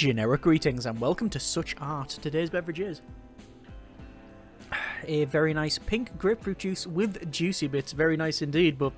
Generic greetings and welcome to SuchArt. Today's beverage is a very nice pink grapefruit juice with juicy bits. Very nice indeed, but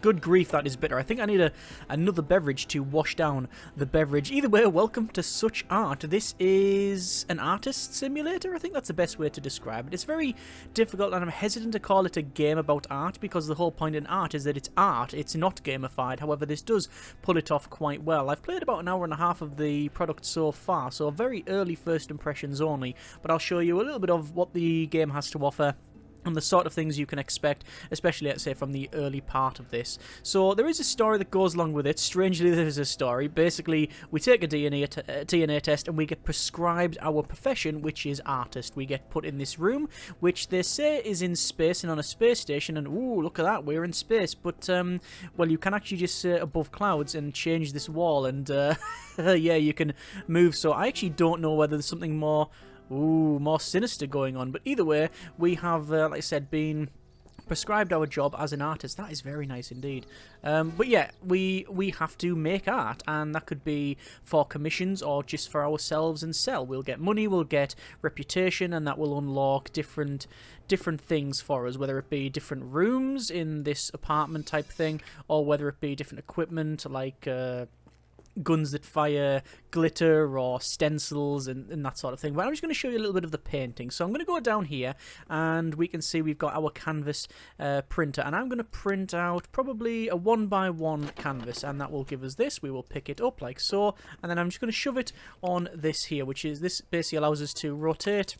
good grief, that is bitter. I think I need another beverage to wash down the beverage. Either way, welcome to SuchArt. This is an artist simulator. I think that's the best way to describe it. It's very difficult, and I'm hesitant to call it a game about art because the whole point in art is that it's art. It's not gamified. However, this does pull it off quite well. I've played about an hour and a half of the product so far, so very early first impressions only, but I'll show you a little bit of what the game has to offer and the sort of things you can expect, especially, let's say, from the early part of this. So there is a story that goes along with it. Strangely, there is a story. Basically, we take a DNA test and we get prescribed our profession, which is artist. We get put in this room, which they say is in space and on a space station, and ooh, look at that, we're in space. But, well, you can actually just sit above clouds and change this wall, and, yeah, you can move. So I actually don't know whether there's something more sinister going on, but either way, we have, like I said, been prescribed our job as an artist. That is very nice indeed. But yeah, we have to make art, and that could be for commissions or just for ourselves and sell. We'll get money, we'll get reputation, and that will unlock different things for us, whether it be different rooms in this apartment type thing, or whether it be different equipment like guns that fire glitter or stencils and that sort of thing. But I'm just going to show you a little bit of the painting. So I'm going to go down here and we can see we've got our canvas printer, and I'm going to print out probably a 1x1 canvas, and that will give us this. We will pick it up like so, and then I'm just going to shove it on this here, which is, this basically allows us to rotate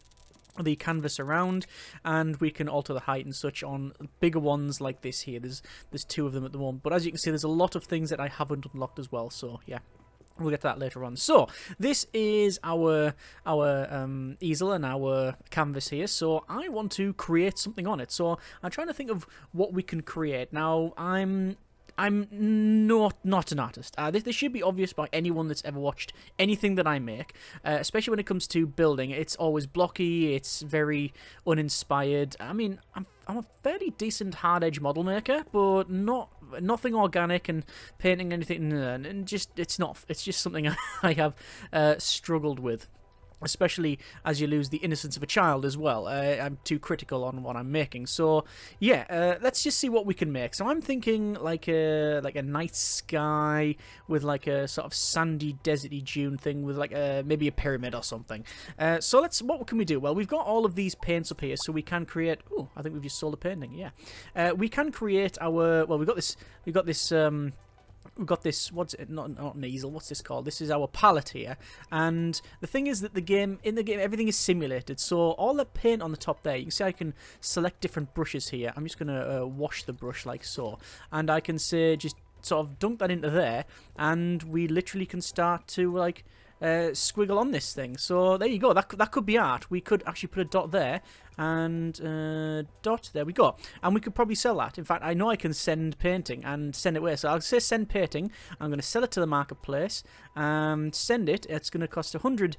the canvas around, and we can alter the height and such on bigger ones like this here. There's two of them at the moment, but as you can see, there's a lot of things that I haven't unlocked as well, so yeah, we'll get to that later on. So this is our easel and our canvas here, so I want to create something on it. So I'm trying to think of what we can create. Now I'm not an artist. This should be obvious by anyone that's ever watched anything that I make, especially when it comes to building. It's always blocky, it's very uninspired. I mean, I'm a fairly decent hard edge model maker, but nothing organic and painting anything, and just it's just something I have struggled with. Especially as you lose the innocence of a child as well. I'm too critical on what I'm making. So yeah, let's just see what we can make. So I'm thinking like a night sky with like a sort of sandy, deserty dune thing with like maybe a pyramid or something. So what can we do? Well, we've got all of these paints up here, so we can create. Oh, I think we've just sold a painting. Yeah, we can create our. Well, we've got this, what's it, not an easel, what's this called? This is our palette here, and the thing is that in the game, everything is simulated, so all the paint on the top there, you can see I can select different brushes here. I'm just going to wash the brush like so, and I can say, just sort of dunk that into there, and we literally can start to, like, squiggle on this thing. So there you go, that could be art. We could actually put a dot there, and dot, there we go, and we could probably sell that. In fact, I know I can send painting and send it away, so I'll say send painting. I'm going to sell it to the marketplace and send it. It's going to cost 100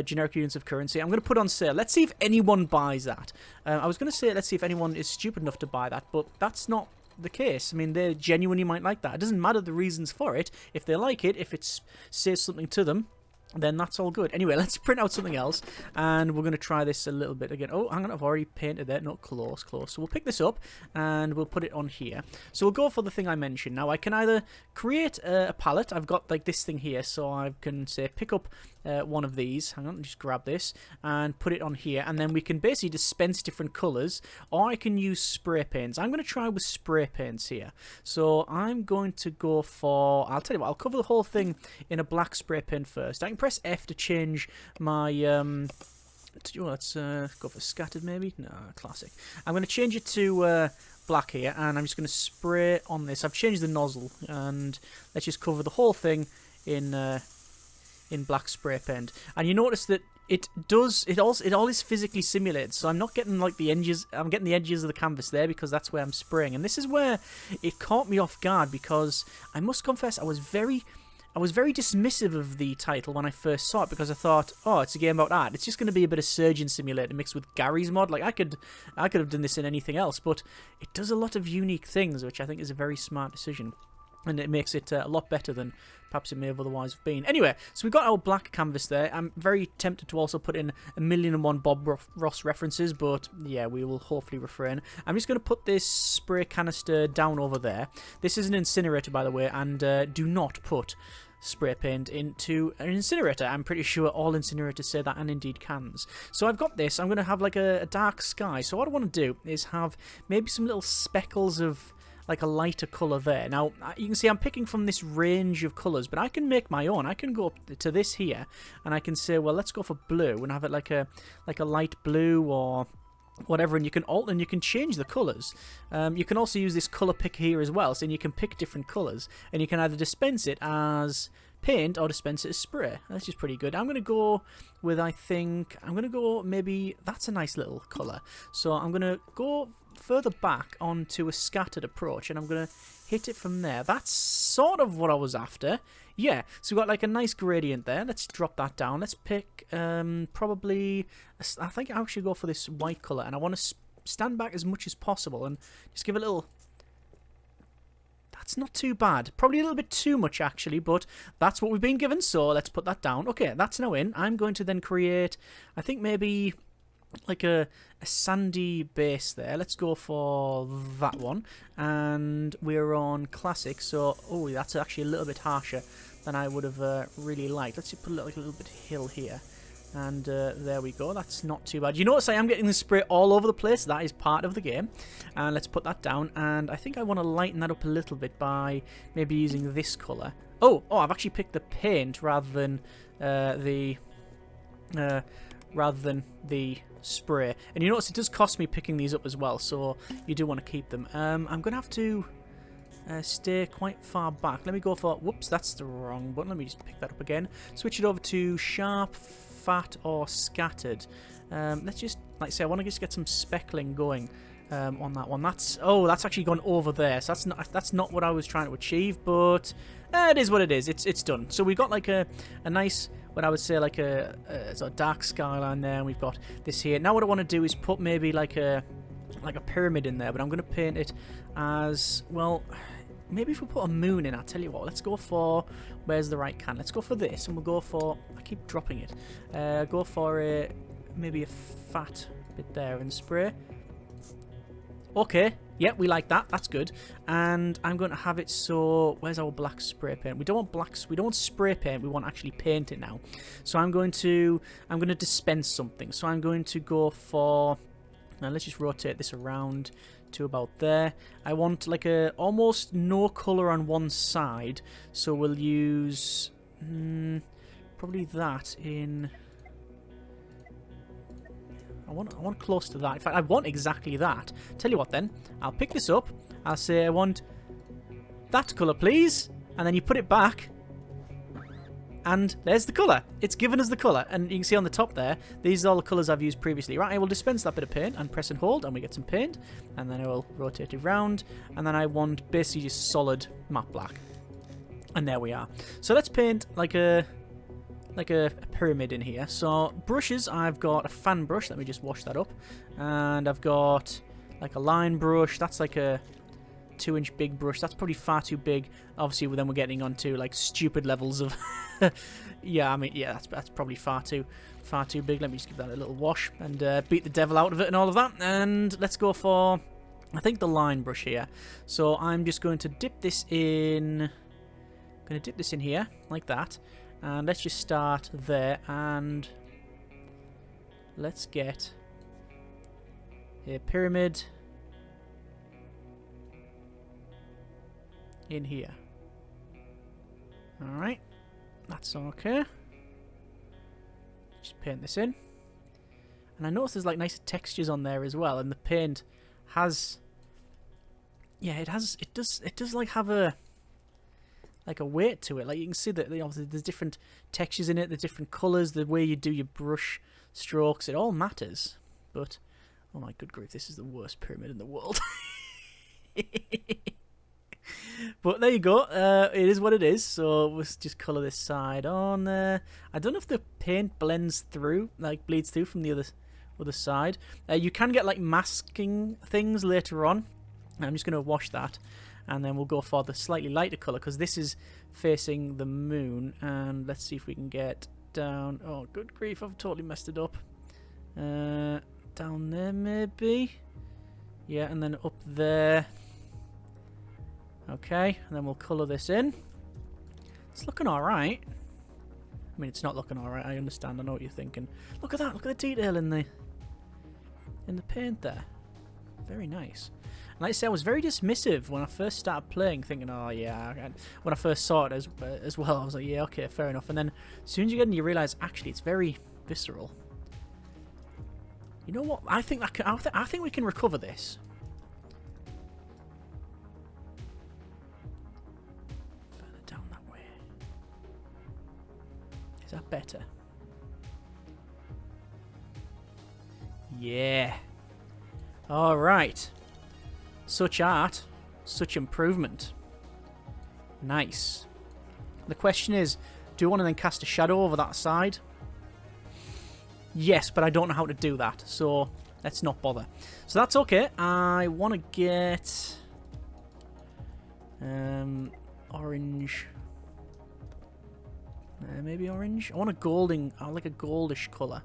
generic units of currency. I'm going to put on sale. Let's see if anyone buys that. I was going to say let's see if anyone is stupid enough to buy that, but that's not the case. I mean, they genuinely might like that. It doesn't matter the reasons for it. If they like it, if it says something to them, then that's all good. Anyway, let's print out something else, and we're going to try this a little bit again. Oh, hang on, I've already painted that. Not close. So we'll pick this up, and we'll put it on here. So we'll go for the thing I mentioned. Now, I can either create a palette. I've got, like, this thing here, so I can, say, pick up one of these. Hang on, just grab this, and put it on here, and then we can basically dispense different colours, or I can use spray paints. I'm going to try with spray paints here. So I'm going to go for, I'll tell you what, I'll cover the whole thing in a black spray paint first. I can press F to change my let's go for scattered maybe. No, classic. I'm going to change it to black here, and I'm just going to spray on this. I've changed the nozzle, and let's just cover the whole thing in black spray paint. And you notice that it all is physically simulated, so I'm not getting like the edges. I'm getting the edges of the canvas there because that's where I'm spraying, and this is where it caught me off guard, because I must confess I was very dismissive of the title when I first saw it, because I thought, oh, it's a game about art. It's just going to be a bit of Surgeon Simulator mixed with Gary's mod. Like, I could have done this in anything else, but it does a lot of unique things, which I think is a very smart decision. And it makes it a lot better than perhaps it may have otherwise been. Anyway, so we've got our black canvas there. I'm very tempted to also put in 1,000,001 Bob Ross references, but yeah, we will hopefully refrain. I'm just going to put this spray canister down over there. This is an incinerator, by the way, and do not put spray paint into an incinerator. I'm pretty sure all incinerators say that, and indeed cans. So I've got this. I'm going to have like a dark sky. So what I want to do is have maybe some little speckles of like a lighter colour there. Now, you can see I'm picking from this range of colours, but I can make my own. I can go up to this here, and I can say, well, let's go for blue, and have it like a light blue or whatever, and you can alter and you can change the colours. You can also use this colour picker here as well, so you can pick different colours, and you can either dispense it as paint or dispense it as spray. That's just pretty good. I'm going to go with, I think, I'm going to go maybe, that's a nice little colour. So I'm going to go further back onto a scattered approach, and I'm going to hit it from there. That's sort of what I was after. Yeah, so we've got like a nice gradient there. Let's drop that down. Let's pick probably, I think I should go for this white colour, and I want to stand back as much as possible and just give a little... That's not too bad. Probably a little bit too much, actually, but that's what we've been given, so let's put that down. Okay, that's now in. I'm going to then create, I think maybe like a sandy base there. Let's go for that one. And we're on classic, so, oh, that's actually a little bit harsher than I would have really liked. Let's just put like a little bit hill here. And there we go. That's not too bad. You notice I am getting the spray all over the place. That is part of the game. And let's put that down. And I think I want to lighten that up a little bit by maybe using this colour. Oh, I've actually picked the paint rather than the spray. And you notice it does cost me picking these up as well, so you do want to keep them. I'm going to have to stay quite far back. Let me go for... Whoops, that's the wrong button. Let me just pick that up again. Switch it over to sharp, fat, or scattered. Let's just, like I say, I want to just get some speckling going on that one. That's actually gone over there. So that's not what I was trying to achieve, but it is what it is. It's done. So we've got like a nice, what I would say, like a sort of dark skyline there, and we've got this here. Now what I want to do is put maybe like a pyramid in there, but I'm going to paint it as, well, maybe if we put a moon in, I'll tell you what, let's go for, where's the right can? Let's go for this, and we'll go for, I keep dropping it, go for maybe a fat bit there and spray. Okay, yeah, we like that, that's good. And I'm going to have it so, where's our black spray paint? We don't want spray paint, we want actually paint it now. So I'm going to dispense something. So I'm going to go for, now let's just rotate this around to about there. I want like a almost no colour on one side, so we'll use probably that in... I want close to that. In fact, I want exactly that. Tell you what then, I'll pick this up, I'll say I want that colour please, and then you put it back, and there's the colour. It's given us the colour, and you can see on the top there, these are all the colours I've used previously. Right, I will dispense that bit of paint and press and hold, and we get some paint, and then I will rotate it round, and then I want basically just solid matte black. And there we are. So let's paint like a pyramid in here. So brushes, I've got a fan brush, let me just wash that up, and I've got like a line brush, that's like a 2-inch big brush. That's probably far too big. Obviously then we're getting onto like stupid levels of yeah, I mean, yeah, that's probably far too big. Let me just give that a little wash and beat the devil out of it and all of that. And let's go for, I think, the line brush here. So I'm just going to dip this in, here like that, and let's just start there, and let's get a pyramid in here. Alright, that's okay. Just paint this in. And I notice there's like nice textures on there as well, and the paint has, yeah, it does like have a weight to it. Like you can see that obviously there's different textures in it, the different colours, the way you do your brush strokes, it all matters. But oh my good grief, this is the worst pyramid in the world. But there you go, it is what it is. So let's just colour this side on there. I don't know if the paint blends through, like bleeds through from the other side. You can get like masking things later on. I'm just going to wash that. And then we'll go for the slightly lighter colour because this is facing the moon. And let's see if we can get down. Oh, good grief, I've totally messed it up. Down there maybe. Yeah, and then up there. Okay, and then we'll colour this in. It's looking alright. I mean, it's not looking alright, I understand, I know what you're thinking. Look at that, look at the detail in the paint there. Very nice. And like I say, I was very dismissive when I first started playing, thinking, oh yeah, when I first saw it as well, I was like, yeah, okay, fair enough. And then as soon as you get in, you realise, actually, it's very visceral. You know what? I think I think we can recover this. Further down that way. Is that better? Yeah. All right. Such art, such improvement. Nice. The question is, do you want to then cast a shadow over that side? Yes, but I don't know how to do that, so let's not bother. So that's okay. I want to get orange. Maybe orange. I want I like a goldish colour.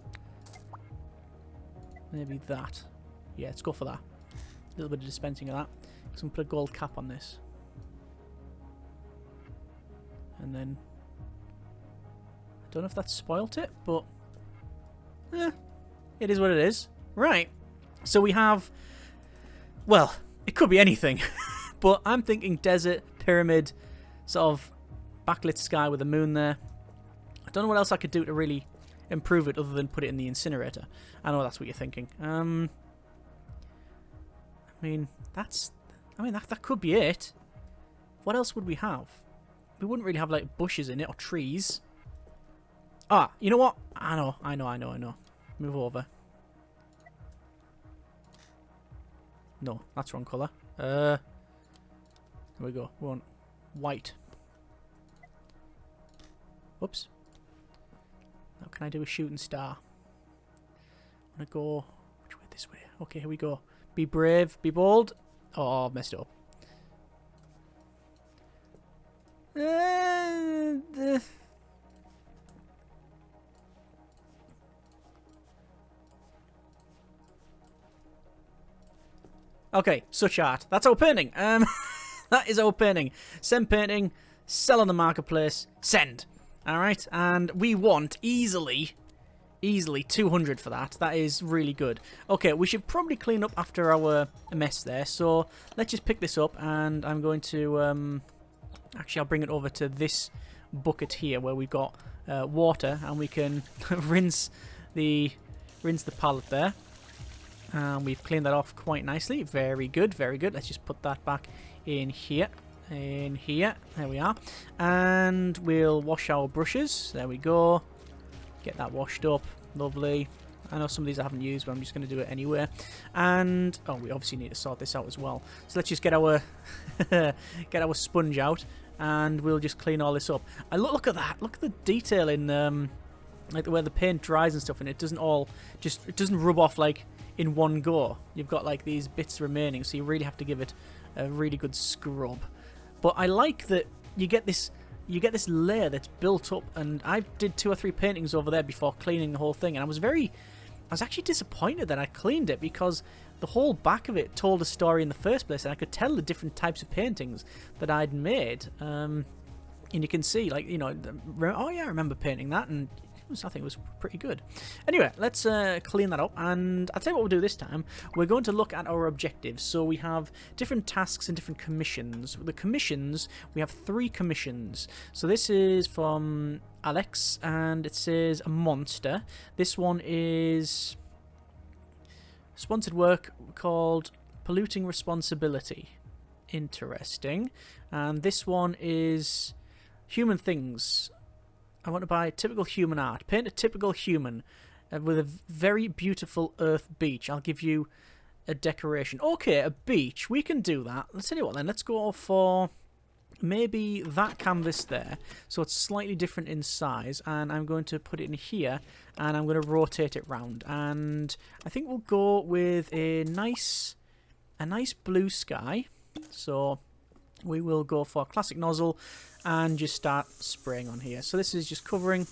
Maybe that. Yeah, let's go for that. A little bit of dispensing of that. So I'm going to put a gold cap on this. And then I don't know if that's spoilt it, but it is what it is. Right. So we have, well, it could be anything. But I'm thinking desert, pyramid, sort of backlit sky with a moon there. I don't know what else I could do to really improve it other than put it in the incinerator. I know that's what you're thinking. I mean, that could be it. What else would we have? We wouldn't really have like bushes in it or trees. Ah, you know what? I know. Move over. No, that's wrong colour. There we go. We want white. Whoops. Now can I do a shooting star? I'm gonna go which way? This way. Okay, here we go. Be brave, be bold. Oh, I've messed it up. Okay, SuchArt. That's our painting. That is our painting. Send painting, sell on the marketplace, send. Alright, and we want easily 200 for that. That is really good. Okay, we should probably clean up after our mess there. So let's just pick this up, and I'm going to actually I'll bring it over to this bucket here where we've got water, and we can rinse the palette there. We've cleaned that off quite nicely. Very good, very good. Let's just put that back in here. In here. There we are. And we'll wash our brushes. There we go. Get that washed up. Lovely. I know some of these I haven't used, but I'm just going to do it anyway. And oh, we obviously need to sort this out as well. So let's just get our get our sponge out, and we'll just clean all this up. And look at that. Look at the detail in like where the paint dries and stuff, and it doesn't rub off like in one go. You've got like these bits remaining, so you really have to give it a really good scrub. But I like that you get this layer that's built up, and I did 2 or 3 paintings over there before cleaning the whole thing, and I was actually disappointed that I cleaned it, because the whole back of it told a story in the first place, and I could tell the different types of paintings that I'd made. And you can see, like, you know, oh yeah, I remember painting that, and I think it was pretty good. Anyway, let's clean that up, and I'll tell you what we'll do this time. We're going to look at our objectives. So we have different tasks and different commissions. The commissions, we have 3 commissions. So this is from Alex, and it says a monster. This one is sponsored work called Polluting Responsibility. Interesting. And this one is human things. I want to buy typical human art. Paint a typical human with a very beautiful earth beach. I'll give you a decoration. Okay, a beach. We can do that. Let's tell you what then. Let's go for maybe that canvas there. So it's slightly different in size. And I'm going to put it in here. And I'm going to rotate it round. And I think we'll go with a nice blue sky. So we will go for classic nozzle and just start spraying on here. So this is just covering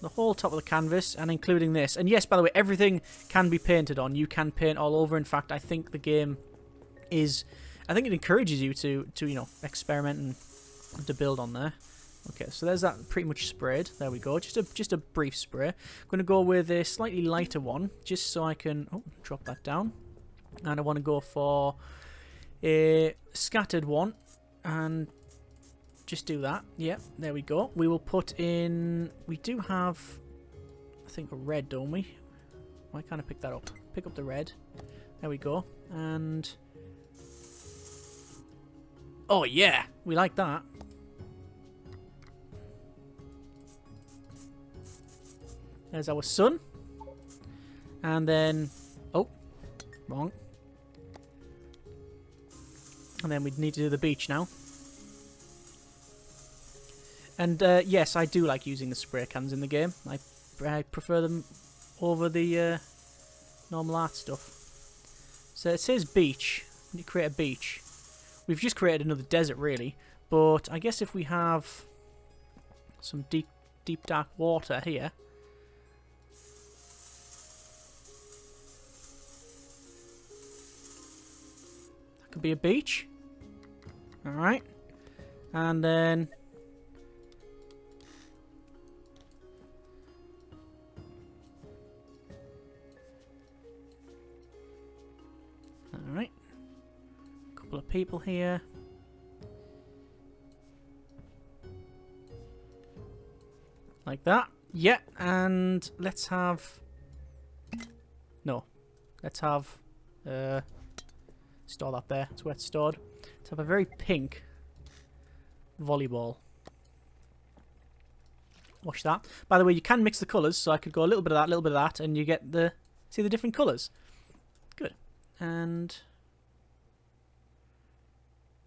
the whole top of the canvas and including this. And yes, by the way, everything can be painted on. You can paint all over. In fact, I think the game is... I think it encourages you to you know, experiment and to build on there. Okay, so there's that pretty much sprayed. There we go. Just a brief spray. I'm going to go with a slightly lighter one, just so I can... Oh, drop that down. And I want to go for a scattered one. And just do that. Yep, there we go. We will put in... We do have, I think, a red, don't we? Why can't I pick that up? Pick up the red. There we go. And... Oh, yeah! We like that. There's our sun. And then... Oh, wrong. And then we'd need to do the beach now. And yes, I do like using the spray cans in the game. I prefer them over the normal art stuff. So it says beach. You create a beach. We've just created another desert, really. But I guess if we have some deep, dark water here... That could be a beach. Alright. And then... Alright. Couple of people here. Like that. Yeah, and let's have... No. Let's have... Store that there. It's where it's stored. Let's have a very pink volleyball. Wash that. By the way, you can mix the colours, so I could go a little bit of that, and you get the... See the different colours? Good. And...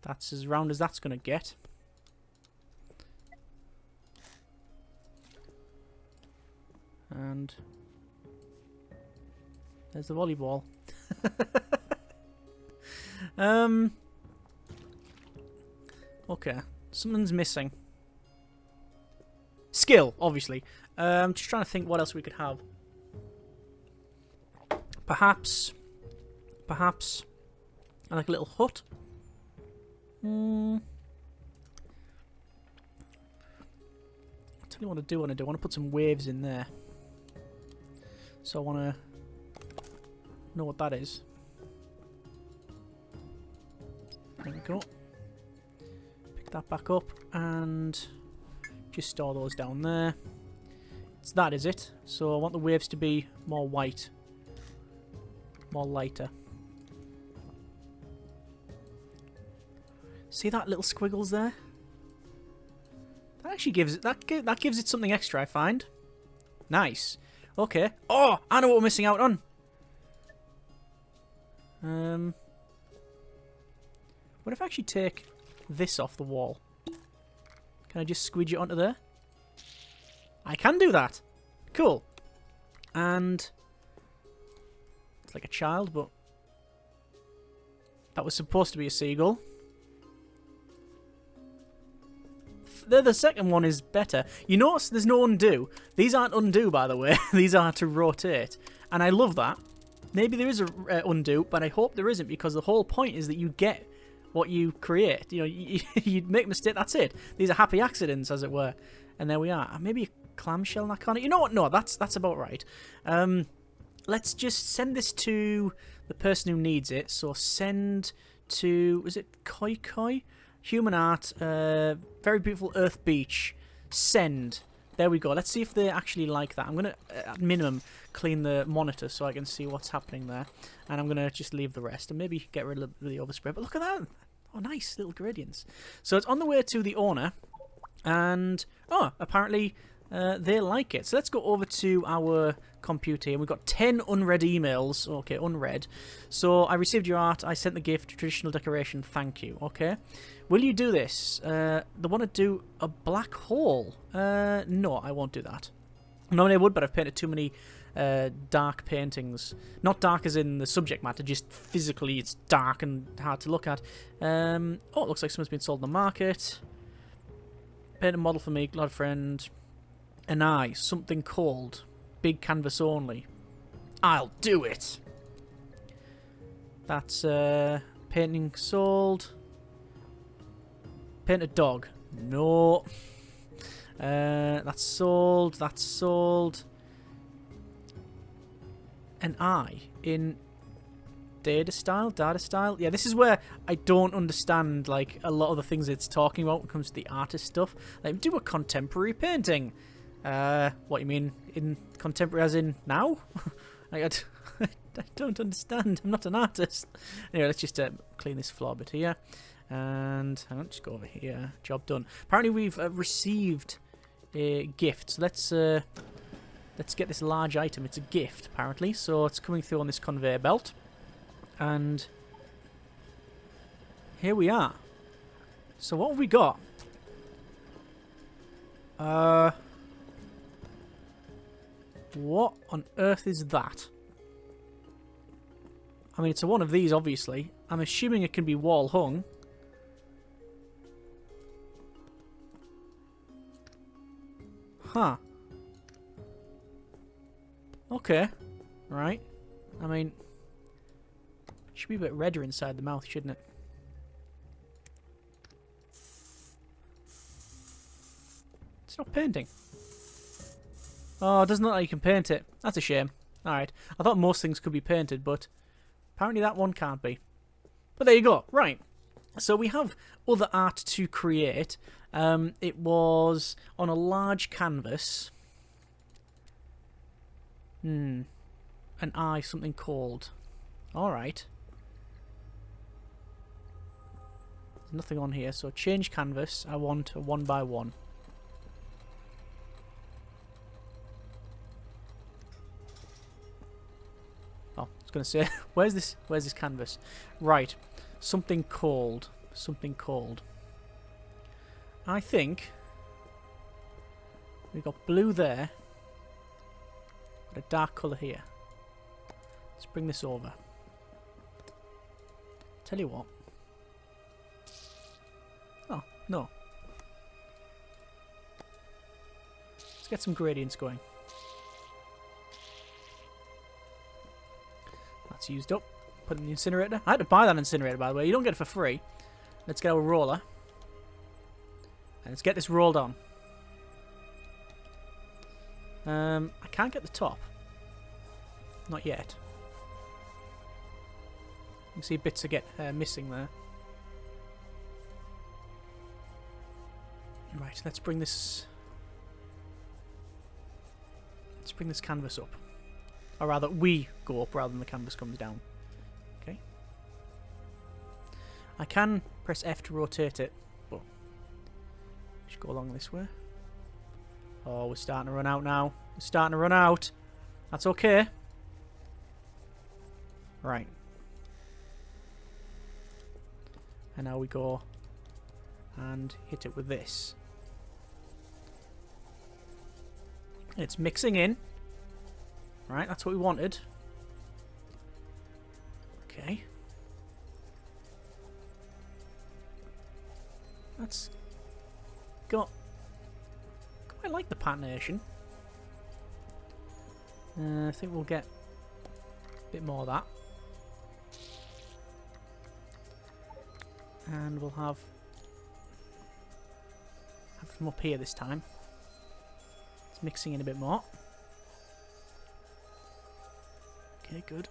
That's as round as that's going to get. And... There's the volleyball. Okay. Something's missing. Skill, obviously. Just trying to think what else we could have. Perhaps, like a little hut. I'll tell you what I do want to do. I want to put some waves in there. So I want to know what that is. There we go. Pick that back up and just store those down there. It's that, is it? So I want the waves to be more white. More lighter. See that little squiggles there? That actually gives it that gives it something extra, I find. Nice. Okay. Oh, I know what we're missing out on. What if I actually take this off the wall? Can I just squidge it onto there? I can do that. Cool. And it's like a child, but that was supposed to be a seagull. The second one is better. You notice there's no undo. These aren't undo, by the way. These are to rotate. And I love that. Maybe there is a undo, but I hope there isn't, because the whole point is that you get what you create. You know, you make a mistake, that's it. These are happy accidents, as it were. And there we are. Maybe a clamshell in that corner. You know what? No, that's about right. Let's just send this to the person who needs it. So send to... Is it Koi Koi? Human art. Very beautiful Earth Beach. Send. There we go. Let's see if they actually like that. I'm going to, at minimum, clean the monitor so I can see what's happening there. And I'm going to just leave the rest and maybe get rid of the overspray. But look at that. Oh, nice little gradients. So it's on the way to the owner. And, oh, apparently they like it. So let's go over to our computer here. We've got 10 unread emails. Okay, unread. So I received your art. I sent the gift. Traditional decoration. Thank you. Okay. Will you do this? They want to do a black hole. No, I won't do that. Normally I would, but I've painted too many dark paintings. Not dark as in the subject matter, just physically it's dark and hard to look at. Oh, it looks like someone's been sold in the market. Paint a model for me, glad friend. An eye, something called. Big canvas only. I'll do it! That's painting sold. Paint a dog. No. That's sold. That's sold. An eye in data style. Yeah, this is where I don't understand like a lot of the things it's talking about when it comes to the artist stuff. Like, do a contemporary painting. What you mean in contemporary as in now? I don't understand. I'm not an artist. Anyway, let's just clean this floor bit here. And hang on, just go over here. Job done. Apparently we've received a gift. So let's get this large item. It's a gift, apparently. So it's coming through on this conveyor belt. And here we are. So what have we got? What on earth is that? I mean, it's a one of these, obviously. I'm assuming it can be wall hung. Huh. Okay. Right. I mean, it should be a bit redder inside the mouth, shouldn't it? It's not painting. Oh, it doesn't look like you can paint it. That's a shame. Alright. I thought most things could be painted, but apparently that one can't be. But there you go. Right. So we have other art to create. It was on a large canvas. An eye, something called. Alright. There's nothing on here, so change canvas. I want a 1x1. Oh, I was going to say, where's this canvas? Right. Something called. Something called. I think we've got blue there, but a dark colour here. Let's bring this over. Tell you what. Oh, no. Let's get some gradients going. That's used up. Put it in the incinerator. I had to buy that incinerator, by the way. You don't get it for free. Let's get our roller. And let's get this rolled on. I can't get the top. Not yet. You can see bits are missing there. Right, let's bring this canvas up. Or rather, we go up rather than the canvas comes down. Okay. I can press F to rotate it, but just go along this way. Oh, we're starting to run out now. We're starting to run out. That's okay. Right. And now we go and hit it with this. And it's mixing in. Right, that's what we wanted. Okay. That's got quite like the patination. I think we'll get a bit more of that. And we'll have them up here this time. It's mixing in a bit more. Okay, good.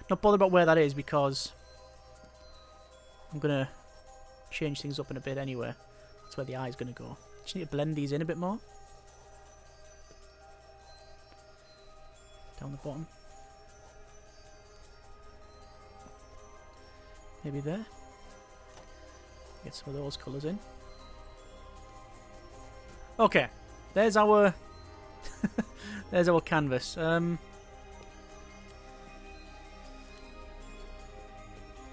Not bothered about where that is because I'm going to change things up in a bit anyway. That's where the eye's going to go. Just need to blend these in a bit more. Down the bottom. Maybe there. Get some of those colours in. Okay. There's our there's our canvas.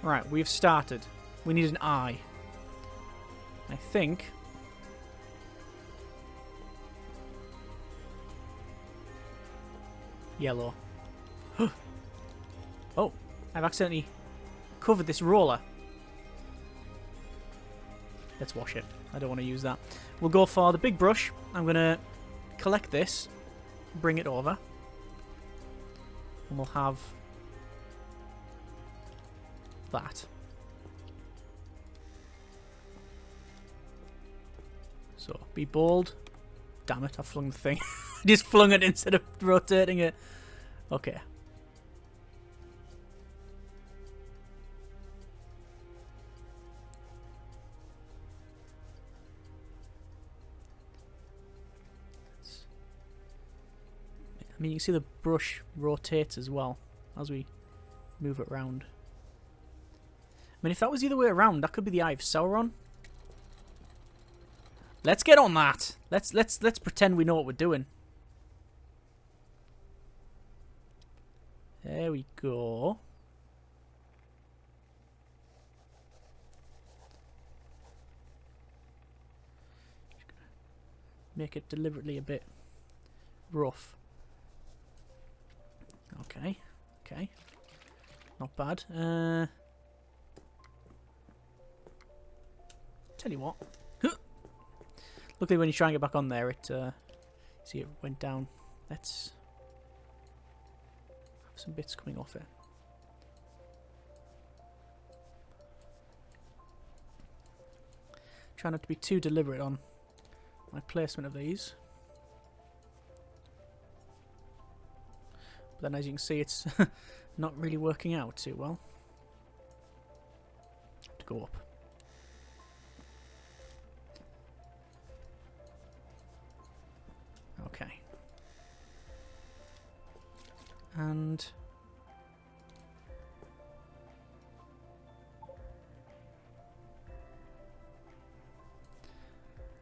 Right, we've started. We need an eye. I think Yellow. Oh, I've accidentally covered this roller. Let's wash it. I don't want to use that. We'll go for the big brush. I'm going to collect this, bring it over, and we'll have that. So, be bold. Damn it, I flung the thing. Just flung it instead of rotating it. Okay. I mean, you can see the brush rotates as well as we move it around. I mean, if that was the other way around, that could be the Eye of Sauron. Let's get on that. Let's pretend we know what we're doing. There we go. Just gonna make it deliberately a bit rough. Okay, okay. Not bad. Tell you what. Luckily when you try and get back on there, it see it went down. Let's have some bits coming off it. Try not to be too deliberate on my placement of these. But then as you can see, it's not really working out too well. To go up. Okay. And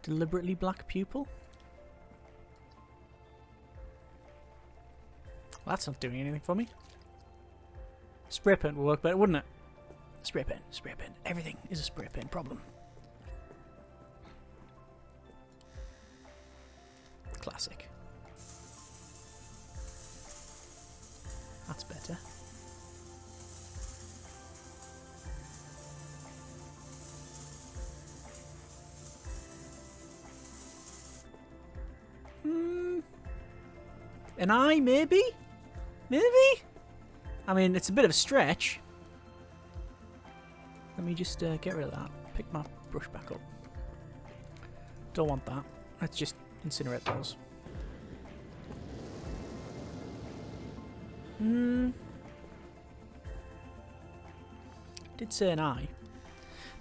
deliberately black pupil. Well, that's not doing anything for me. Spray paint will work better, wouldn't it? Spray paint, spray paint. Everything is a spray paint problem. Classic. That's better. An eye, maybe? Maybe? I mean, it's a bit of a stretch. Let me just get rid of that. Pick my brush back up. Don't want that. Let's just incinerate those. Did say an eye.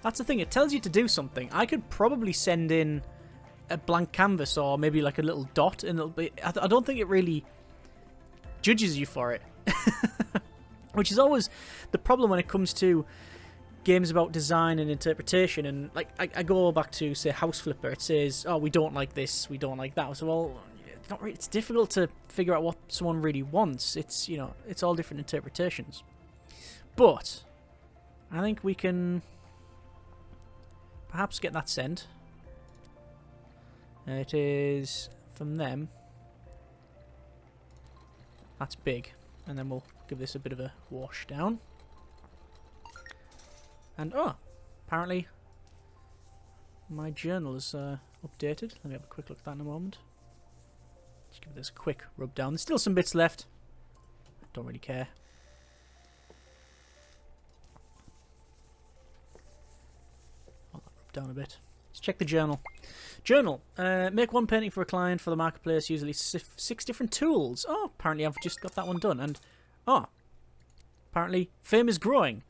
That's the thing, it tells you to do something. I could probably send in a blank canvas or maybe like a little dot and it'll be, I don't think it really judges you for it. Which is always the problem when it comes to games about design and interpretation. And like I go back to say House Flipper, it says, oh, we don't like this, we don't like that. So well, it's not really, it's difficult to figure out what someone really wants. It's, you know, it's all different interpretations. But I think we can perhaps get that sent. It is from them. That's big. And then we'll give this a bit of a wash down. And, oh, apparently my journal is updated. Let me have a quick look at that in a moment. Just give this a quick rub down. There's still some bits left. Don't really care. I'll rub down a bit. Let's check the journal. Journal. Make one painting for a client for the marketplace. Use at least 6 different tools. Oh, apparently I've just got that one done. And, oh, apparently fame is growing.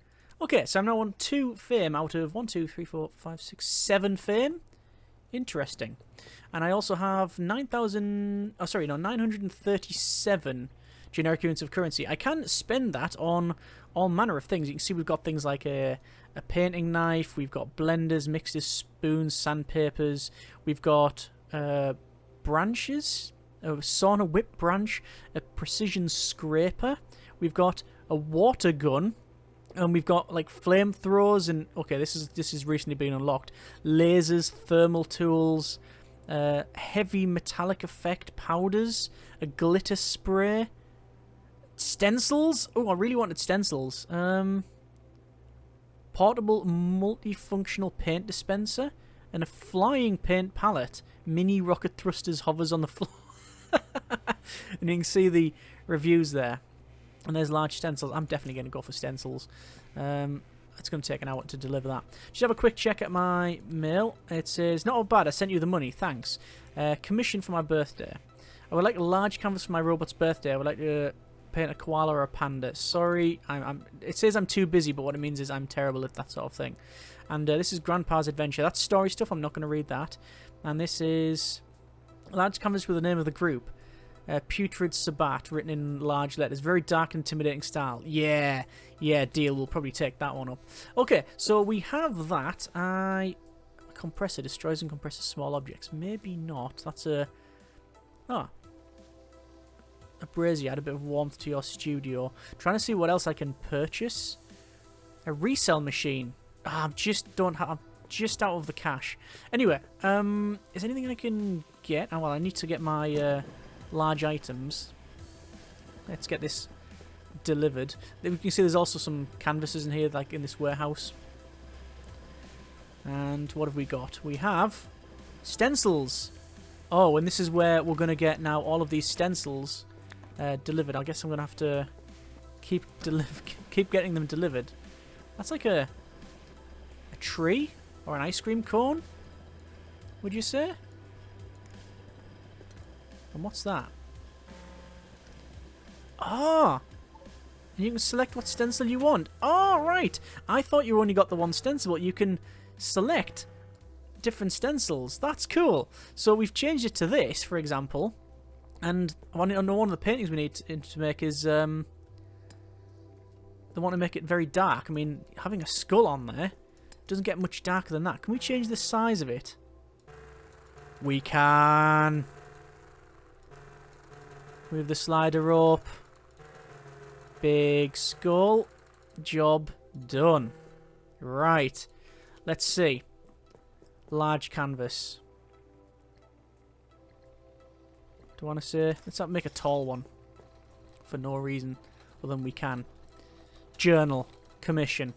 Okay, so I'm now on 2 fame out of 1, 2, 3, 4, 5, 6, 7 fame. Interesting. And I also have 937 generic units of currency. I can spend that on all manner of things. You can see we've got things like a painting knife, we've got blenders, mixers, spoons, sandpapers, we've got branches, a sauna whip branch, a precision scraper, we've got a water gun, and we've got like flamethrowers and okay, this is recently been unlocked. Lasers, thermal tools, heavy metallic effect powders, a glitter spray, Stencils? Oh, I really wanted stencils. Portable multifunctional paint dispenser and a flying paint palette. Mini rocket thrusters hovers on the floor. And you can see the reviews there. And there's large stencils. I'm definitely going to go for stencils. It's going to take an hour to deliver that. Just have a quick check at my mail. It says, not all bad, I sent you the money, thanks. Commission for my birthday. I would like a large canvas for my robot's birthday. I would like to paint a koala or a panda. Sorry, it says I'm too busy, but what it means is I'm terrible at that sort of thing. And this is Grandpa's Adventure. That's story stuff. I'm not going to read that. And this is a large canvas with the name of the group. Putrid Sabat, written in large letters. Very dark, intimidating style. Yeah, deal. We'll probably take that one up. Okay, so we have that. A compressor destroys and compresses small objects. Maybe not. That's a... Oh. A brazier. Add a bit of warmth to your studio. Trying to see what else I can purchase. A resell machine. I'm just out of the cash. Anyway, is anything I can get? Oh, well, I need to get my... large items. Let's get this delivered. You can see there's also some canvases in here, like in this warehouse. And what have we got? We have stencils. Oh, and this is where we're going to get now all of these stencils delivered. I guess I'm going to have to keep getting them delivered. That's like a tree or an ice cream cone, would you say? And what's that? Ah! And you can select what stencil you want. Oh, right! I thought you only got the one stencil, but you can select different stencils. That's cool. So we've changed it to this, for example. And one of the paintings we need to make is... they want to make it very dark. I mean, having a skull on there doesn't get much darker than that. Can we change the size of it? We can... Move the slider up. Big skull. Job done. Right. Let's see. Large canvas. Do I want to say... Let's not make a tall one. For no reason. Other than we can. Journal. Commission.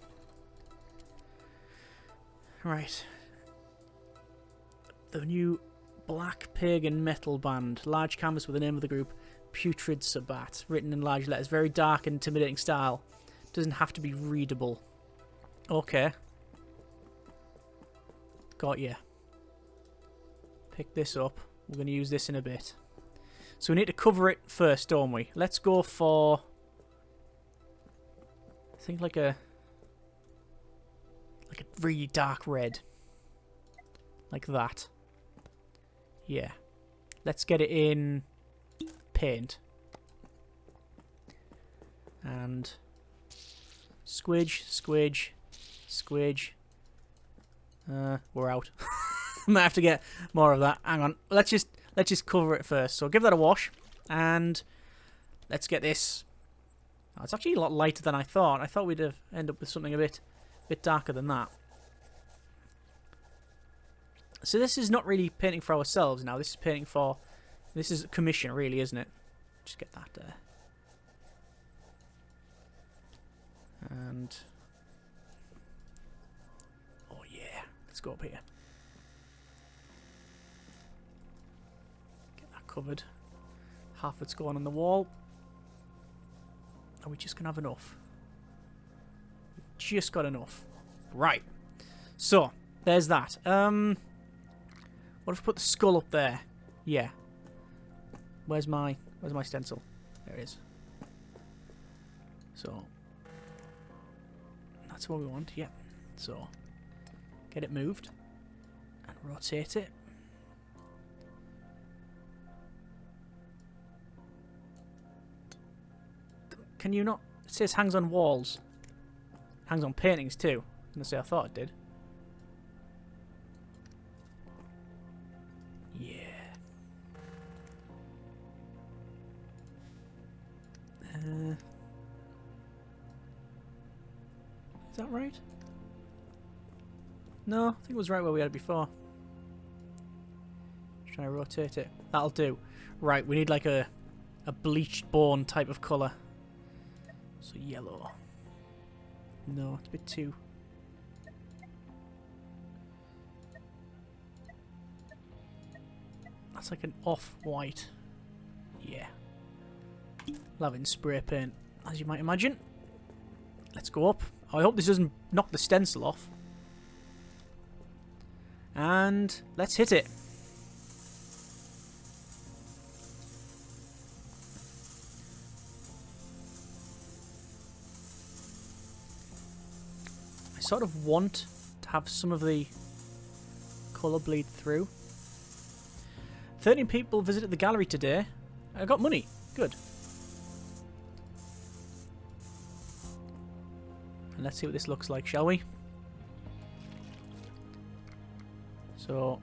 Right. The new Black Pagan Metal Band. Large canvas with the name of the group. Putrid Sabat, written in large letters. Very dark and intimidating style. Doesn't have to be readable. Okay. Got ya. Pick this up. We're going to use this in a bit. So we need to cover it first, don't we? Let's go for... I think like a really dark red. Like that. Yeah. Let's get it in... paint and squidge. We're out. Might have to get more of that. Hang on, let's just cover it first. So give that a wash and let's get this. Oh, it's actually a lot lighter than I thought. I thought we'd end up with something a bit darker than that. So this is not really painting for ourselves now. This is painting for... This is a commission, really, isn't it? Just get that there. And... Oh, yeah. Let's go up here. Get that covered. Half it's going on the wall. Are we just going to have enough? We've just got enough. Right. So, there's that. What if I put the skull up there? Yeah. Where's my stencil? There it is. So that's what we want, yeah. So get it moved and rotate it. Can you not? It says hangs on walls. Hangs on paintings too. I'm gonna say I thought it did. Is that right? No, I think it was right where we had it before. Trying to rotate it. That'll do. Right, we need like a bleached bone type of colour. So yellow. No, it's a bit too... That's like an off-white. Yeah. Loving spray paint, as you might imagine. Let's go up. I hope this doesn't knock the stencil off. And let's hit it. I sort of want to have some of the colour bleed through. 13 people visited the gallery today. I got money. Good. And let's see what this looks like, shall we? So...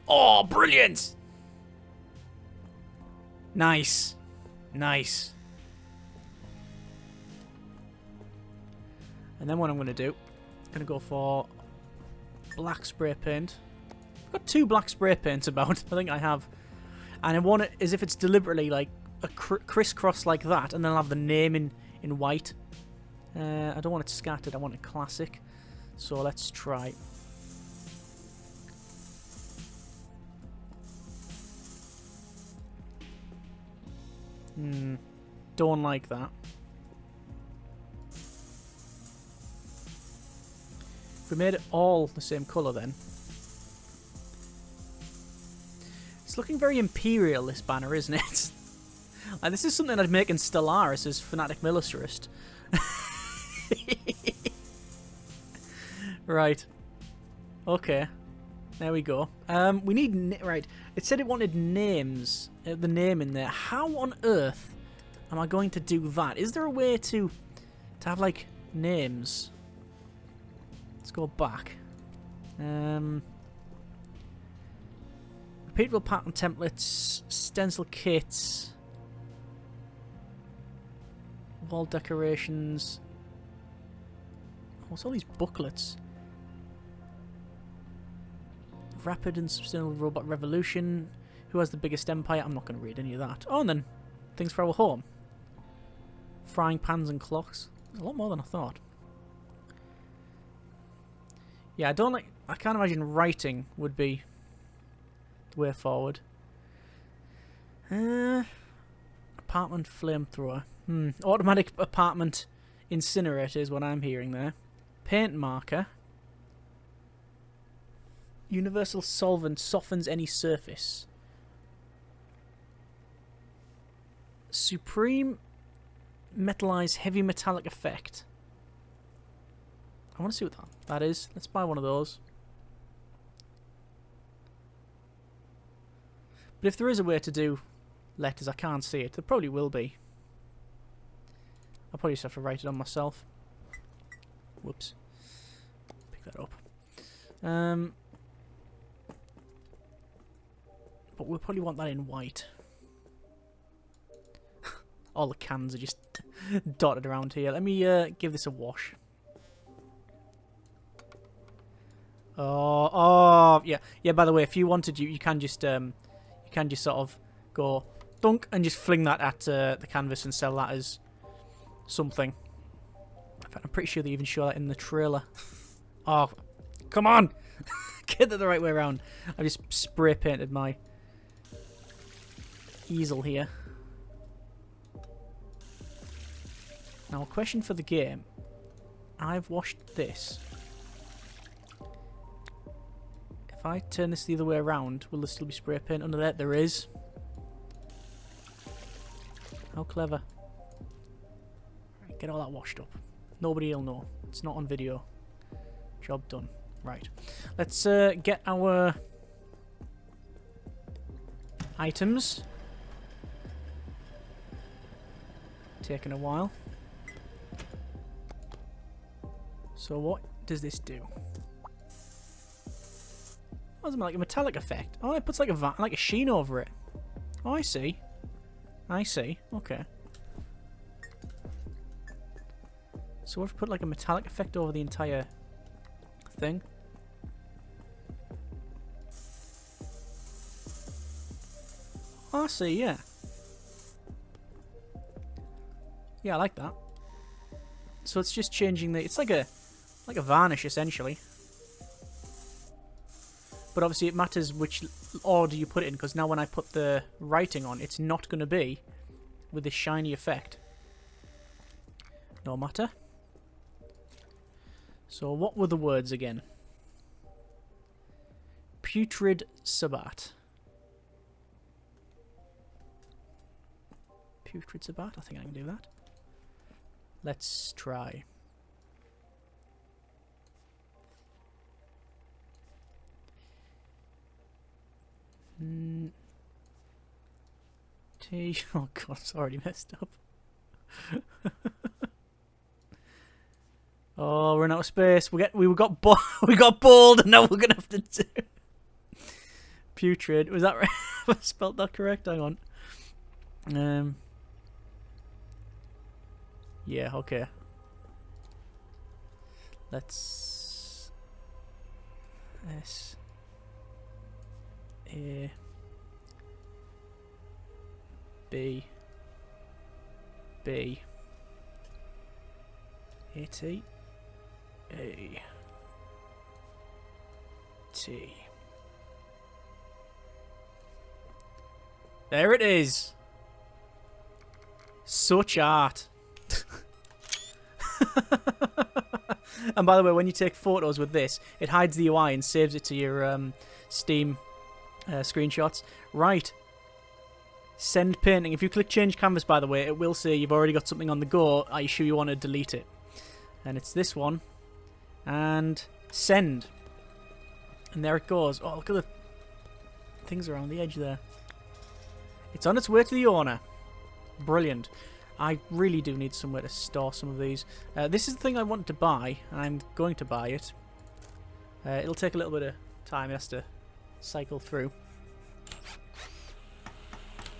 Oh, brilliant! Nice. Nice. And then what I'm going to do, I'm going to go for black spray paint. I've got 2 black spray paints about. I think I have. And I want it as if it's deliberately like a crisscross like that, and then I'll have the name in white. I don't want it scattered, I want it classic. So let's try. Don't like that. If we made it all the same colour then. It's looking very imperial, this banner, isn't it? Like, this is something I'd make in Stellaris as Fanatic Militarist. Right. Okay. There we go. We need... Right. It said it wanted names. The name in there. How on earth am I going to do that? Is there a way to have, like, names? Let's go back. Repeatable pattern templates. Stencil kits. Wall decorations. What's all these booklets? Rapid and Sustainable Robot Revolution. Who has the biggest empire? I'm not going to read any of that. Oh, and then things for our home. Frying pans and clocks. There's a lot more than I thought. Yeah, I can't imagine writing would be the way forward. Apartment flamethrower. Automatic apartment incinerator is what I'm hearing there. Paint marker. Universal solvent softens any surface. Supreme metallized heavy metallic effect. I want to see what that is. Let's buy one of those. But if there is a way to do letters, I can't see it. There probably will be. I'll probably just have to write it on myself. Whoops. Pick that up. But we'll probably want that in white. All the cans are just dotted around here. Let me give this a wash. Oh, yeah. Yeah, by the way, if you wanted, you can just sort of go dunk and just fling that at the canvas and sell that as something. In fact, I'm pretty sure they even show that in the trailer. Oh, come on! Get that the right way around. I just spray painted my easel here. Now, a question for the game. I've washed this. If I turn this the other way around, will there still be spray paint under there? There is. How clever. Right, get all that washed up. Nobody will know. It's not on video. Job done. Right. Let's get our items. Taking a while. So what does this do? Oh, it's like a metallic effect. Oh, it puts like a sheen over it. Oh, I see. I see. Okay. So we've put like a metallic effect over the entire thing. Oh, I see, yeah. Yeah, I like that. So it's just changing the... It's like a varnish, essentially. But obviously it matters which order you put it in, because now when I put the writing on, it's not going to be with this shiny effect. No matter. So what were the words again? Putrid Sabbat. Putrid Sabbat? I think I can do that. Let's try. T. Oh god, it's already messed up. Oh, we're out of space. We got bold, and now we're gonna have to do putrid. Was that right? I spelled that correct? Hang on. Yeah. Okay. Let's S A B B A T A T. There it is. SuchArt. And by the way, when you take photos with this, it hides the UI and saves it to your Steam screenshots. Right. Send painting. If you click change canvas, by the way, it will say you've already got something on the go. Are you sure you want to delete it? And it's this one. And send. And there it goes. Oh, look at the things around the edge there. It's on its way to the owner. Brilliant. I really do need somewhere to store some of these. This is the thing I want to buy, and I'm going to buy it. It'll take a little bit of time. It has to cycle through.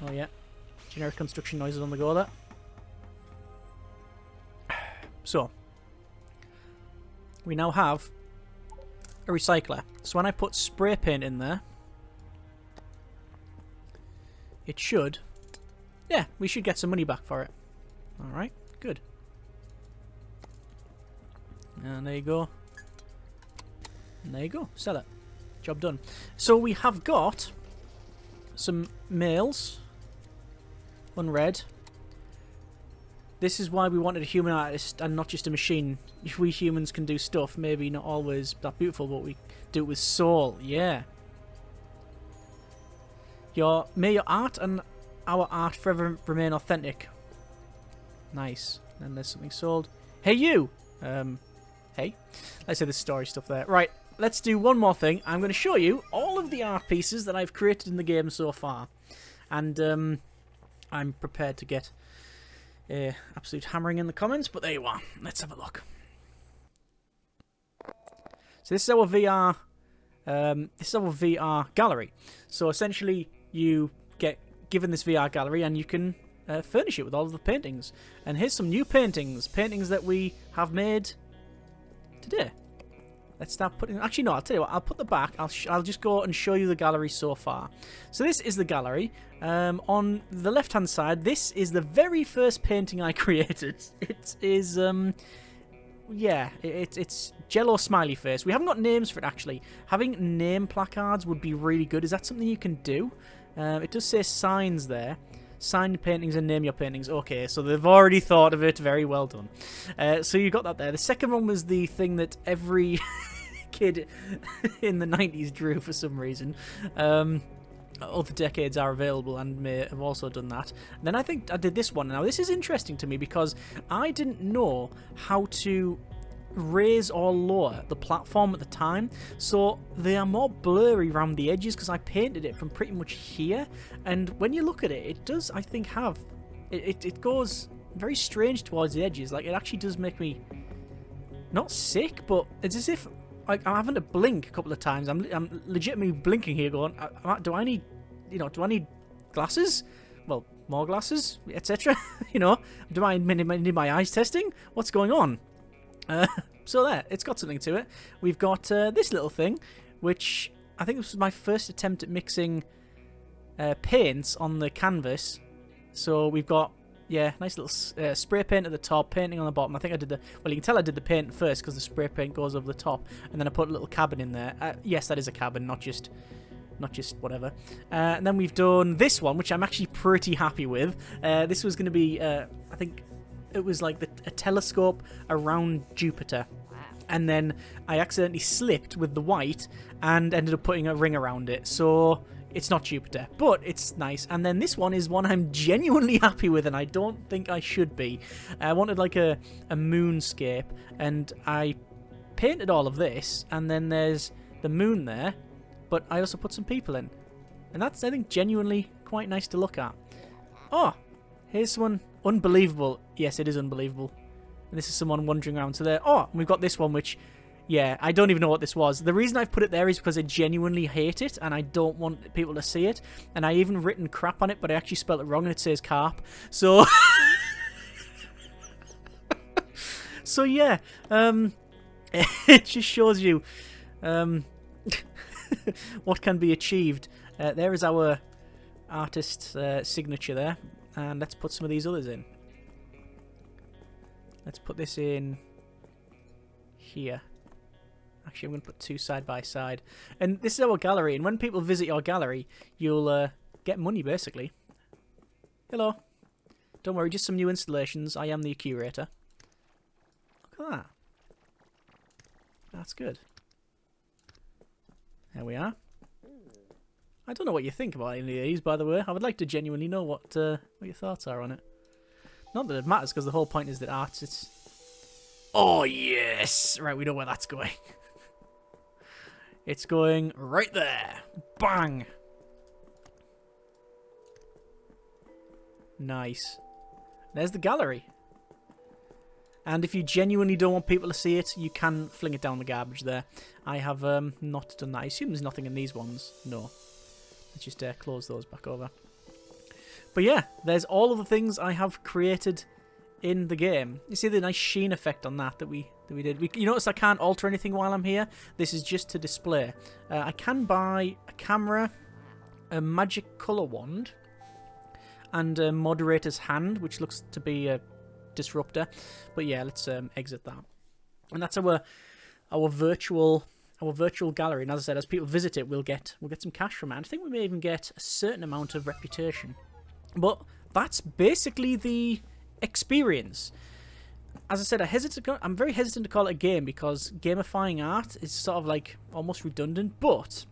Oh yeah. Generic construction noises on the go there. So, we now have a recycler. So when I put spray paint in there, it should... Yeah, we should get some money back for it. Alright, good. And there you go. And there you go. Sell it. Job done. So we have got some males. Unread. This is why we wanted a human artist and not just a machine. If we humans can do stuff, maybe not always that beautiful, but we do it with soul. Yeah. May your art and our art forever remain authentic. Nice. Then there's something sold. Hey you! Hey. Let's say the story stuff there. Right, let's do one more thing. I'm going to show you all of the art pieces that I've created in the game so far. And I'm prepared to get absolute hammering in the comments, but there you are. Let's have a look. So this is our VR VR gallery. So essentially you get given this VR gallery and you can furnish it with all of the paintings. And here's some new paintings that we have made today. Let's start putting... Actually, no, I'll tell you what. I'll put the back. I'll just go and show you the gallery so far. So this is the gallery. On the left-hand side, this is the very first painting I created. It is... yeah, it's Jello smiley face. We haven't got names for it, actually. Having name placards would be really good. Is that something you can do? It does say signs there. Sign paintings and name your paintings. Okay, so they've already thought of it. Very well done. So you got that there. The second one was the thing that every kid in the 90s drew for some reason. Other decades are available and may have also done that. And then I think I did this one. Now, this is interesting to me because I didn't know how to raise or lower the platform at the time, so they are more blurry around the edges because I painted it from pretty much here, and when you look at it, it does, I think, have it goes very strange towards the edges. Like, it actually does make me not sick, but it's as if like I'm having to blink a couple of times. I'm legitimately blinking here going, do I need glasses? Well, more glasses, etc. Do I need my eyes testing? What's going on? So there, it's got something to it. We've got this little thing, which I think this was my first attempt at mixing paints on the canvas. So we've got, Yeah, nice little spray paint at the top, painting on the bottom. I think I did the... Well, you can tell I did the paint first because the spray paint goes over the top. And then I put a little cabin in there. Yes, that is a cabin, not just whatever. And then we've done this one, which I'm actually pretty happy with. This was going to be, I think it was like a telescope around Jupiter. And then I accidentally slipped with the white and ended up putting a ring around it. So it's not Jupiter, but it's nice. And then this one is one I'm genuinely happy with, and I don't think I should be. I wanted like a moonscape, and I painted all of this, and then there's the moon there, but I also put some people in. And that's, I think, genuinely quite nice to look at. Oh, here's someone unbelievable. Yes, it is unbelievable. And this is someone wandering around. So there. Oh, we've got this one, which, yeah, I don't even know what this was. The reason I've put it there is because I genuinely hate it, and I don't want people to see it. And I even written crap on it, but I actually spelled it wrong, and it says carp. So, so yeah, it just shows you what can be achieved. There is our artist's signature there, and let's put some of these others in. Let's put this in here. Actually, I'm going to put two side by side. And this is our gallery, and when people visit your gallery, you'll get money, basically. Hello. Don't worry, just some new installations. I am the curator. Look at that. That's good. There we are. I don't know what you think about any of these, by the way. I would like to genuinely know what your thoughts are on it. Not that it matters, because the whole point is that art's it's... Oh, yes! Right, we know where that's going. It's going right there. Bang! Nice. There's the gallery. And if you genuinely don't want people to see it, you can fling it down the garbage there. I have not done that. I assume there's nothing in these ones. No. Let's just close those back over. But yeah, there's all of the things I have created in the game. You see the nice sheen effect on that we did. You notice I can't alter anything while I'm here. This is just to display. I can buy a camera, a magic colour wand, and a moderator's hand, which looks to be a disruptor. But yeah, let's exit that. And that's our virtual gallery. And as I said, as people visit it, we'll get some cash from it. And I think we may even get a certain amount of reputation. But that's basically the experience. As I said, I'm very hesitant to call it a game because gamifying art is sort of like almost redundant, but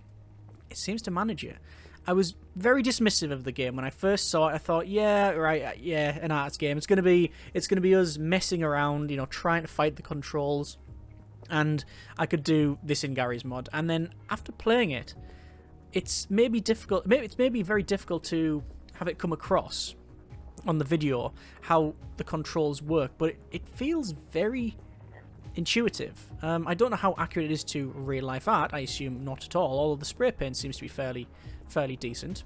it seems to manage it. I was very dismissive of the game when I first saw it. I thought, yeah, right, yeah, an arts game. It's gonna be us messing around, you know, trying to fight the controls, and I could do this in Gary's mod. And then after playing it, it's maybe difficult. It's maybe very difficult to have it come across on the video how the controls work, but it feels very intuitive. I don't know how accurate it is to real life art. I assume not at all. All of the spray paint seems to be fairly decent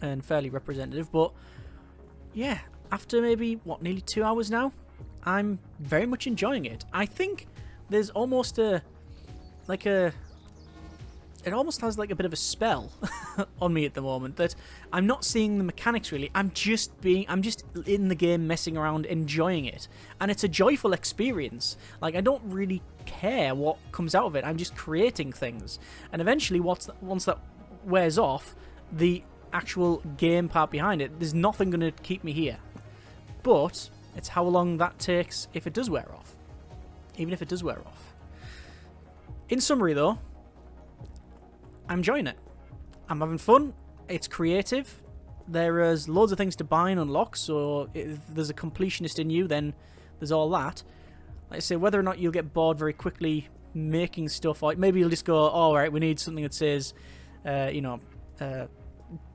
and fairly representative, but yeah, after maybe nearly 2 hours now, I'm very much enjoying it. I think there's almost it almost has like a bit of a spell on me at the moment that I'm not seeing the mechanics really. I'm just in the game messing around, enjoying it. And it's a joyful experience. Like, I don't really care what comes out of it. I'm just creating things. And eventually, once that wears off, the actual game part behind it, there's nothing going to keep me here. But it's how long that takes if it does wear off. Even if it does wear off. In summary though, I'm enjoying it. I'm having fun. It's creative. There is loads of things to buy and unlock, so if there's a completionist in you, then there's all that. Like I say, whether or not you'll get bored very quickly making stuff, or maybe you'll just go, oh, all right, we need something that says,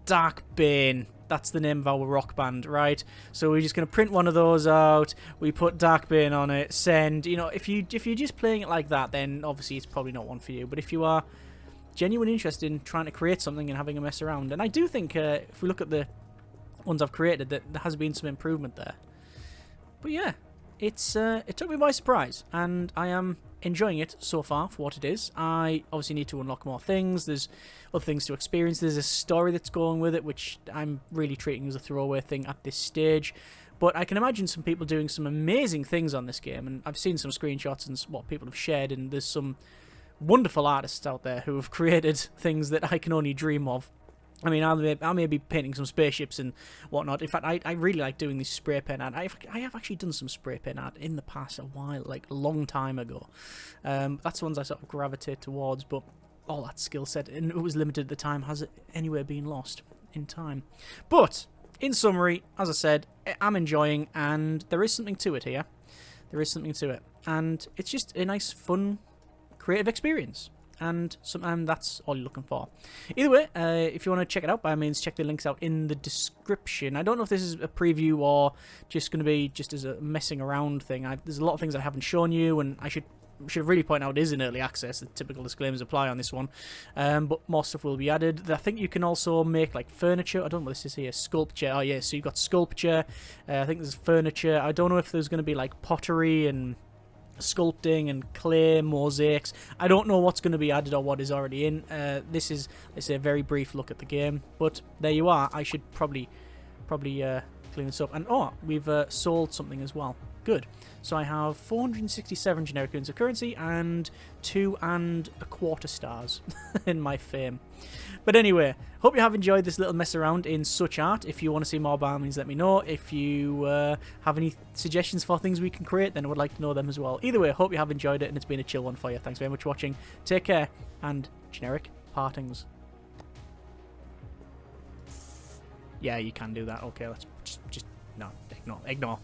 Dark Bane. That's the name of our rock band, right? So we're just going to print one of those out. We put Dark Bane on it, send. You know, if you're just playing it like that, then obviously it's probably not one for you. But if you are genuinely interested in trying to create something and having a mess around, and I do think if we look at the ones I've created, that there has been some improvement there. But yeah, it took me by surprise, and I am enjoying it so far for what it is. I obviously need to unlock more things. There's other things to experience. There's a story that's going with it, which I'm really treating as a throwaway thing at this stage. But I can imagine some people doing some amazing things on this game, and I've seen some screenshots and what people have shared, and there's some wonderful artists out there who have created things that I can only dream of. I mean, I may be painting some spaceships and whatnot. In fact, I really like doing this spray pen art. I have actually done some spray pen art in the past, a while, like a long time ago. That's the ones I sort of gravitate towards, but all that skill set, and it was limited at the time, has it anywhere been lost in time? But, in summary, as I said, I'm enjoying, and there is something to it here. There is something to it. And it's just a nice, fun, creative experience. And that's all you're looking for. Either way, if you want to check it out, by all means, check the links out in the description. I don't know if this is a preview or just going to be just as a messing around thing. There's a lot of things I haven't shown you, and I should really point out it is in early access. The typical disclaimers apply on this one. But more stuff will be added. I think you can also make like furniture. I don't know what this is here. Sculpture. Oh yeah, so you've got sculpture. I think there's furniture. I don't know if there's going to be like pottery and sculpting and clay mosaics. I don't know what's going to be added or what is already in. This is a very brief look at the game, but there you are. I should probably clean this up. And we've sold something as well. Good. So I have 467 generic units of currency and 2 1/4 stars in my fame. But anyway, hope you have enjoyed this little mess around in SuchArt. If you want to see more, by all means, let me know. If you have any suggestions for things we can create, then I would like to know them as well. Either way, hope you have enjoyed it and it's been a chill one for you. Thanks very much for watching. Take care and generic partings. Yeah, you can do that. Okay, let's just no, ignore.